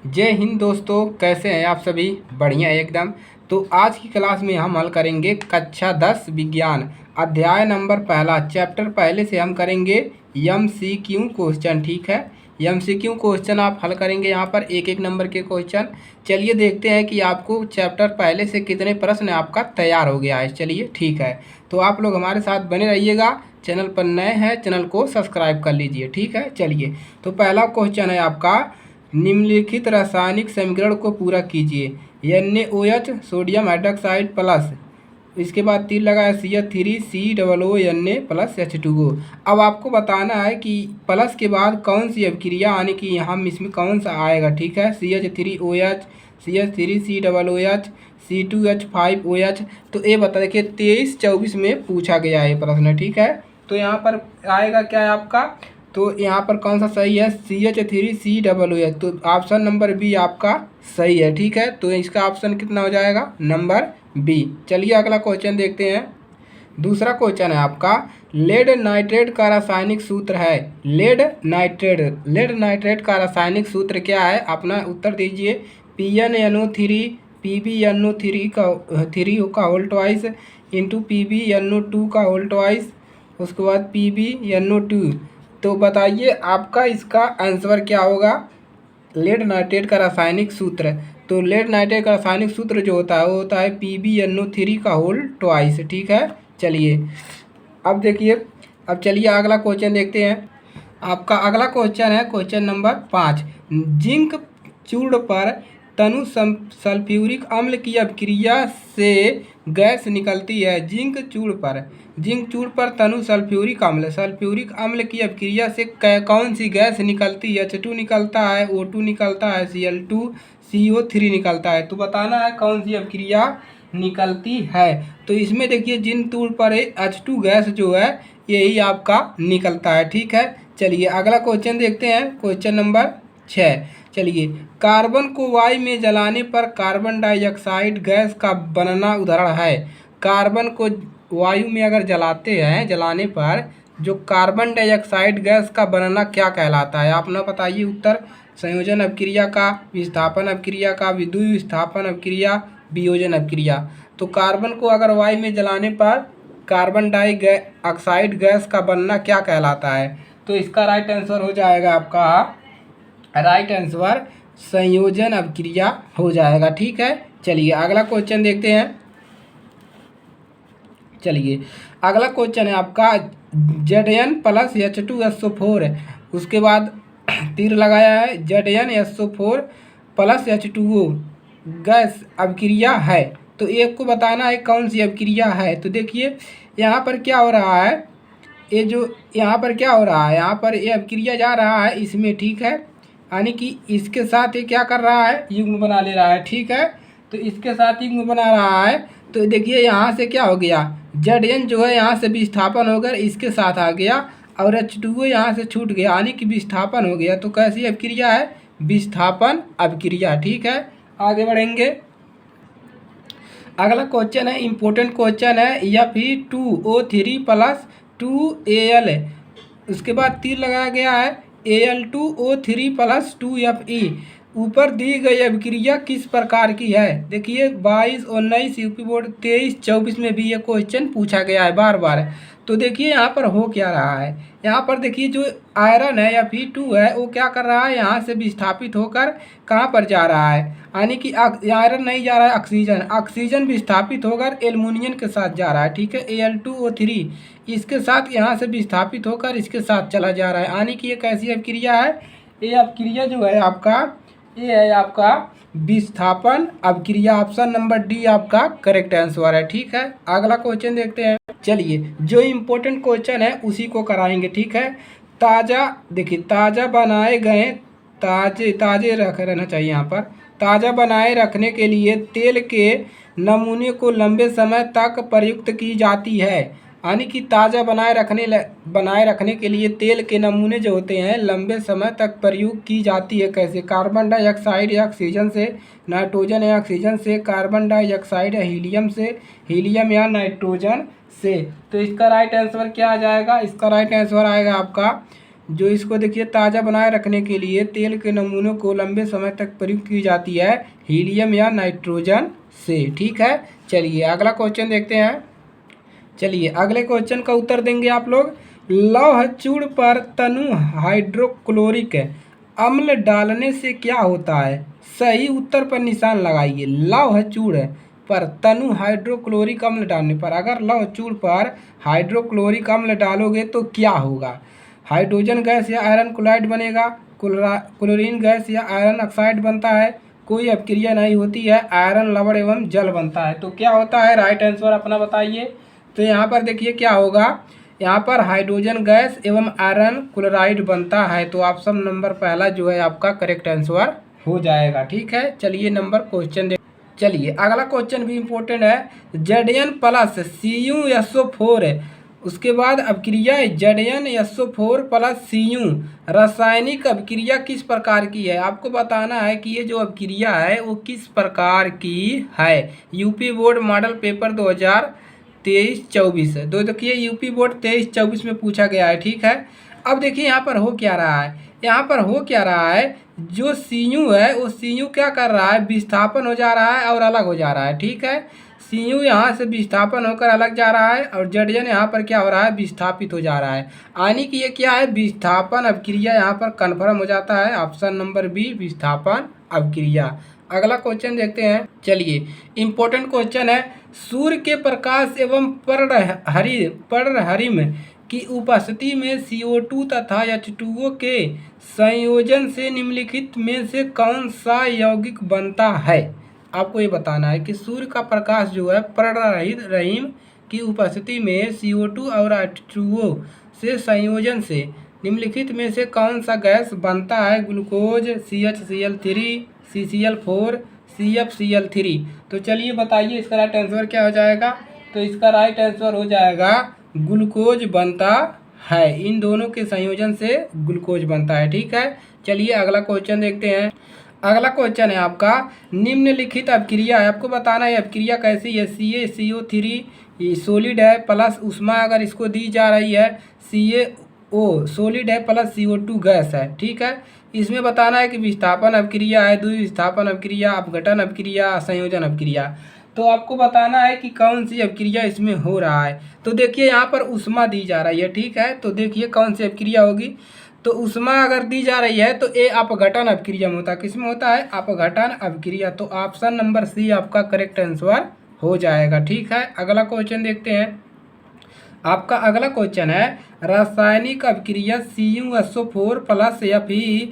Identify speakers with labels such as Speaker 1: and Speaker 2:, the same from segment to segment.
Speaker 1: जय हिंद दोस्तों, कैसे हैं आप सभी। बढ़िया एकदम। तो आज की क्लास में हम हल करेंगे कक्षा 10 विज्ञान अध्याय नंबर पहला चैप्टर। पहले से हम करेंगे MCQ क्वेश्चन। ठीक है, MCQ क्वेश्चन आप हल करेंगे यहाँ पर एक एक नंबर के क्वेश्चन। चलिए देखते हैं कि आपको चैप्टर पहले से कितने प्रश्न आपका तैयार हो गया है। चलिए ठीक है, तो आप लोग हमारे साथ बने रहिएगा। चैनल पर नए हैं, चैनल को सब्सक्राइब कर लीजिए। ठीक है, चलिए तो पहला क्वेश्चन है आपका, निम्नलिखित रासायनिक समीकरण को पूरा कीजिए। NaOH सोडियम हाइड्रोक्साइड प्लस, इसके बाद तीर लगाया CH3COO प्लस H2O। अब आपको बताना है कि प्लस के बाद कौन सी अभिक्रिया यानी कि हम इसमें कौन सा आएगा। ठीक है, CH3OH, CH3COOH, C2H5OH। तो ये बता देखिए 23-24 में पूछा गया है प्रश्न। ठीक है, तो यहाँ पर आएगा क्या है आपका, तो यहाँ पर कौन सा सही है, CH3COOH। तो ऑप्शन नंबर बी आपका सही है। ठीक है, तो इसका ऑप्शन कितना हो जाएगा, नंबर बी। चलिए अगला क्वेश्चन देखते हैं। दूसरा क्वेश्चन है आपका, लेड नाइट्रेट का रासायनिक सूत्र है। लेड नाइट्रेट का रासायनिक सूत्र क्या है, अपना उत्तर दीजिए। PnNO3 PbNO3 का होल ट्वाइस इंटू PbNO2 का होल ट्वाइस, उसके बाद PbNO2। तो बताइए आपका इसका आंसर क्या होगा। लेड नाइट्रेट का रासायनिक सूत्र, तो लेड नाइट्रेट का रासायनिक सूत्र जो होता है वो होता है PbNO3 का होल ट्वाइस। ठीक है, चलिए अब देखिए, अब चलिए अगला क्वेश्चन देखते हैं। आपका अगला क्वेश्चन है क्वेश्चन नंबर 5। जिंक चूर्ण पर तनु सल्फ्यूरिक अम्ल की अभिक्रिया से गैस निकलती है। जिंक चूर्ण पर तनु सल्फ्यूरिक अम्ल की अभिक्रिया से कौन सी गैस निकलती है। H2 निकलता है, O2 निकलता है, Cl2, CO3 निकलता है। तो बताना है कौन सी अभिक्रिया निकलती है। तो इसमें देखिए जिंक चूर्ण पर H2 गैस जो है यही आपका निकलता है। ठीक है, चलिए अगला क्वेश्चन देखते हैं क्वेश्चन नंबर 6। चलिए, कार्बन को वायु में जलाने पर कार्बन डाइऑक्साइड गैस का बनना उदाहरण है। कार्बन को वायु में अगर जलाने पर जो कार्बन डाइऑक्साइड गैस का बनना क्या कहलाता है, आप ना बताइए उत्तर। संयोजन अभिक्रिया का, विस्थापन अभिक्रिया का, विद्युत विस्थापन अभिक्रिया, वियोजन अभिक्रिया। तो कार्बन को अगर वायु में जलाने पर कार्बन डाइऑक्साइड गैस का बनना क्या कहलाता है। तो इसका राइट आंसर हो जाएगा आपका, राइट आंसर संयोजन अभिक्रिया हो जाएगा। ठीक है, चलिए अगला क्वेश्चन देखते हैं। चलिए अगला क्वेश्चन है आपका, Zn प्लस H2SO4, उसके बाद तीर लगाया है ZnSO4 प्लस H2O गैस अभिक्रिया है। तो एक को बताना है कौन सी अभिक्रिया है। तो देखिए यहाँ पर क्या हो रहा है, ये जो यहाँ पर क्या हो रहा है, यहाँ पर ये अभिक्रिया जा रहा है इसमें। ठीक है, यानी कि इसके साथ ये क्या कर रहा है, युग्म बना ले रहा है। ठीक है, तो इसके साथ युग्म बना रहा है। तो देखिए यहाँ से क्या हो गया, Zn जो है यहाँ से विस्थापन होकर इसके साथ आ गया और H2O यहाँ से छूट गया, यानी कि विस्थापन हो गया। तो कैसी अभिक्रिया है, विस्थापन अभिक्रिया। ठीक है, आगे बढ़ेंगे। अगला क्वेश्चन है, इम्पोर्टेंट क्वेश्चन है, Fe2O3 प्लस 2Al, उसके बाद तीर लगाया गया है Al2O3 प्लस 2Fe। ऊपर दी गई अभिक्रिया किस प्रकार की है। देखिए 22-19 यूपी बोर्ड 23-24 में भी ये क्वेश्चन पूछा गया है बार बार। तो देखिए यहाँ पर हो क्या रहा है, यहाँ पर देखिए जो आयरन है या Fe2 है वो क्या कर रहा है, यहाँ से विस्थापित होकर कहाँ पर जा रहा है, यानी कि आयरन नहीं जा रहा है, ऑक्सीजन विस्थापित होकर एल्युमिनियम के साथ जा रहा है। ठीक है, Al2O3 इसके साथ यहाँ से विस्थापित होकर इसके साथ चला जा रहा है, यानी कि ये कैसी अभिक्रिया है, ये अभिक्रिया जो है आपका, ये है आपका विस्थापन अभिक्रिया। ऑप्शन नंबर डी आपका करेक्ट आंसर है। ठीक है, अगला क्वेश्चन देखते हैं। चलिए जो इम्पोर्टेंट क्वेश्चन है उसी को कराएंगे। ठीक है, ताज़ा देखिए, ताज़ा बनाए गए, ताज़े रख रहना चाहिए यहाँ पर। ताज़ा बनाए रखने के लिए तेल के नमूने को लंबे समय तक प्रयुक्त की जाती है, यानी कि ताज़ा बनाए रखने के लिए तेल के नमूने जो होते हैं लंबे समय तक प्रयोग की जाती है। कैसे, कार्बन डाइऑक्साइड या ऑक्सीजन से, नाइट्रोजन या ऑक्सीजन से, कार्बन डाइऑक्साइड या हीलियम से, हीलियम या नाइट्रोजन से। तो इसका राइट आंसर क्या आ जाएगा, इसका राइट आंसर आएगा आपका जो इसको देखिए ताज़ा बनाए रखने के लिए तेल के नमूनों को लंबे समय तक प्रयुक्त की जाती है हीलियम या नाइट्रोजन से। ठीक है, चलिए अगला क्वेश्चन देखते हैं। चलिए अगले क्वेश्चन का उत्तर देंगे आप लोग। लौह चूड़ पर तनु हाइड्रोक्लोरिक अम्ल डालने से क्या होता है? सही उत्तर पर निशान लगाइए। लौह चूड़ पर तनु हाइड्रोक्लोरिक अम्ल डालने पर, अगर लौह चूड़ पर हाइड्रोक्लोरिक अम्ल डालोगे तो क्या होगा? हाइड्रोजन गैस या आयरन क्लोराइड बनेगा, क्लोरीन गैस या आयरन ऑक्साइड बनता है, कोई अपक्रिया नहीं होती है, आयरन लवण एवं जल बनता है। तो क्या होता है? राइट आंसर अपना बताइए। तो यहाँ पर देखिए क्या होगा, यहाँ पर हाइड्रोजन गैस एवं आयरन क्लोराइड बनता है। तो ऑप्शन नंबर पहला जो है आपका करेक्ट आंसर हो जाएगा। ठीक है, चलिए नंबर क्वेश्चन देख। चलिए अगला क्वेश्चन भी इम्पोर्टेंट है। Zn प्लस CuSO4 उसके बाद अभिक्रिया Zn-SO4 प्लस Cu रासायनिक अभिक्रिया किस प्रकार की है? आपको बताना है कि ये जो अभिक्रिया है वो किस प्रकार की है। यूपी बोर्ड मॉडल पेपर 2023-24 तो देखिए यूपी बोर्ड 23-24 में पूछा गया है। ठीक है, अब देखिए यहाँ पर हो क्या रहा है, यहाँ पर हो क्या रहा है, जो Cu है वो Cu क्या कर रहा है, विस्थापन हो जा रहा है और अलग हो जा रहा है। ठीक है, Cu यहाँ से विस्थापन होकर अलग जा रहा है और Zn यहाँ पर क्या हो रहा है, विस्थापित हो जा रहा है। यानी कि ये क्या है, विस्थापन अभिक्रिया यहाँ पर कन्फर्म हो जाता है। ऑप्शन नंबर बी विस्थापन अभिक्रिया। अगला क्वेश्चन देखते हैं। चलिए इंपॉर्टेंट क्वेश्चन है। सूर्य के प्रकाश एवं पर्णहरिम की उपस्थिति में CO2 तथा H2O के संयोजन से निम्नलिखित में से कौन सा यौगिक बनता है? आपको ये बताना है कि सूर्य का प्रकाश जो है पर्णहरिम की उपस्थिति में CO2 और H2O से संयोजन से निम्नलिखित में से कौन सा गैस बनता है? Glucose, CHCl3, CCl4, CFCl3। तो चलिए बताइए इसका राइट आंसर क्या हो जाएगा? तो इसका राइट आंसर हो जाएगा ग्लूकोज बनता है। इन दोनों के संयोजन से ग्लूकोज बनता है। ठीक है, चलिए अगला क्वेश्चन देखते हैं। अगला क्वेश्चन है आपका, निम्नलिखित अभिक्रिया है, आपको बताना है अभिक्रिया कैसी है। CaCO3 सॉलिड है प्लस उष्मा अगर इसको दी जा रही है, CaO सॉलिड है प्लस CO2 गैस है। ठीक है, इसमें बताना है कि विस्थापन अभिक्रिया है, द्विविस्थापन अभिक्रिया, अपघटन अभिक्रिया, संयोजन अभिक्रिया। तो आपको बताना है कि कौन सी अभिक्रिया इसमें हो रहा है। तो देखिए यहाँ पर उष्मा दी जा रही है। ठीक है, तो देखिए कौन सी अभिक्रिया होगी। तो उष्मा अगर दी जा रही है तो ये अपघटन अभिक्रिया में होता है। किसमें होता है? अपघटन अभिक्रिया। तो ऑप्शन नंबर सी आपका करेक्ट आंसर हो जाएगा। ठीक है, अगला क्वेश्चन देखते हैं। आपका अगला क्वेश्चन है, रासायनिक अभिक्रिया CuSO4 प्लस Fe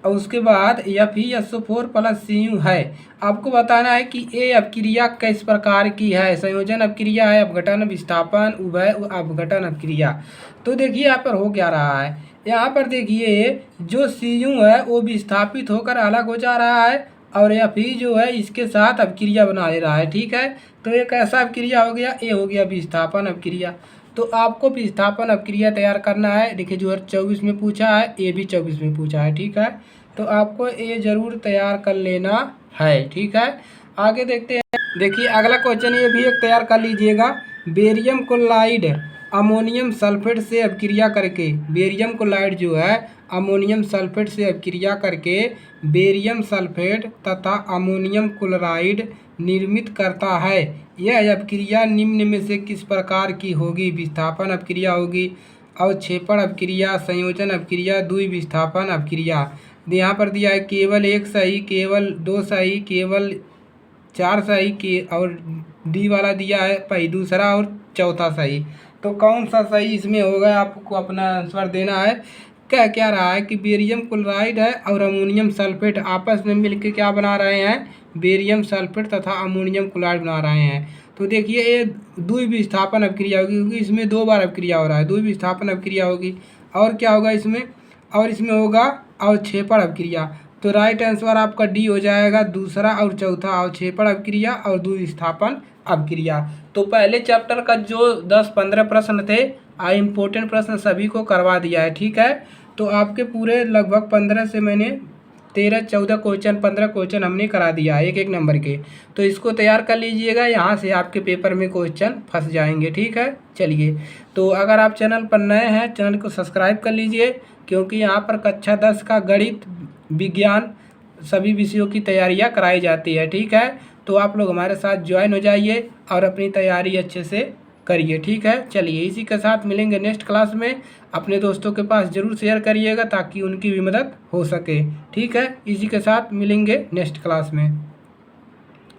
Speaker 1: और उसके बाद FeSO4 प्लस Cu है। आपको बताना है कि ये अभिक्रिया किस प्रकार की है। संयोजन अभिक्रिया है, अपघटन, विस्थापन, उभय अपघटन अभिक्रिया। तो देखिए यहाँ पर हो क्या रहा है, यहाँ पर देखिए जो Cu है वो विस्थापित होकर अलग हो जा रहा है और Fe जो है इसके साथ अभिक्रिया बना ले रहा है। ठीक है, तो ये कैसा अभिक्रिया हो गया? ये हो गया विस्थापन अभिक्रिया। तो आपको विस्थापन अभिक्रिया तैयार करना है। देखिए जो 24 में पूछा है, ये भी 24 में पूछा है। ठीक है, तो आपको ये जरूर तैयार कर लेना है। ठीक है, आगे देखते हैं। देखिए अगला क्वेश्चन ये भी एक तैयार कर लीजिएगा। बेरियम क्लोराइड अमोनियम सल्फेट से अभिक्रिया करके, बेरियम क्लोराइड जो है अमोनियम सल्फेट से अभिक्रिया करके बेरियम सल्फेट तथा अमोनियम क्लोराइड निर्मित करता है। यह अभिक्रिया निम्न में से किस प्रकार की होगी? विस्थापन अभिक्रिया होगी, अवक्षेपण अभिक्रिया, संयोजन अभिक्रिया, द्विविस्थापन अभिक्रिया। यहाँ पर दिया है केवल एक सही, केवल दो सही, केवल चार सही के और डी वाला दिया है पहली, दूसरा और चौथा सही। तो कौन सा सही इसमें होगा? आपको अपना आंसर देना है। कह क्या रहा है कि बेरियम क्लोराइड है और अमोनियम सल्फेट आपस में मिलकर क्या बना रहे हैं? बेरियम सल्फेट तथा अमोनियम क्लोराइड बना रहे हैं। तो देखिए ये द्विविस्थापन अभिक्रिया होगी क्योंकि इसमें दो बार अभिक्रिया हो रहा है, द्विविस्थापन अभिक्रिया होगी। और क्या होगा इसमें? और इसमें होगा अवक्षेपण अभिक्रिया। तो राइट आंसर आपका डी हो जाएगा, दूसरा और चौथा, अवक्षेपण अभिक्रिया और द्विविस्थापन अभिक्रिया। तो पहले चैप्टर का जो 10-15 प्रश्न थे इम्पोर्टेंट प्रश्न सभी को करवा दिया है। ठीक है, तो आपके पूरे लगभग 15 से मैंने 13 14 क्वेश्चन 15 क्वेश्चन हमने करा दिया है एक एक नंबर के। तो इसको तैयार कर लीजिएगा, यहाँ से आपके पेपर में क्वेश्चन फंस जाएंगे। ठीक है, चलिए। तो अगर आप चैनल पर नए हैं, चैनल को सब्सक्राइब कर लीजिए, क्योंकि यहाँ पर कक्षा 10 का गणित, विज्ञान, सभी विषयों की तैयारियाँ कराई जाती है। ठीक है, तो आप लोग हमारे साथ ज्वाइन हो जाइए और अपनी तैयारी अच्छे से करिए। ठीक है, चलिए, इसी के साथ मिलेंगे नेक्स्ट क्लास में। अपने दोस्तों के पास ज़रूर शेयर करिएगा ताकि उनकी भी मदद हो सके। ठीक है, इसी के साथ मिलेंगे नेक्स्ट क्लास में।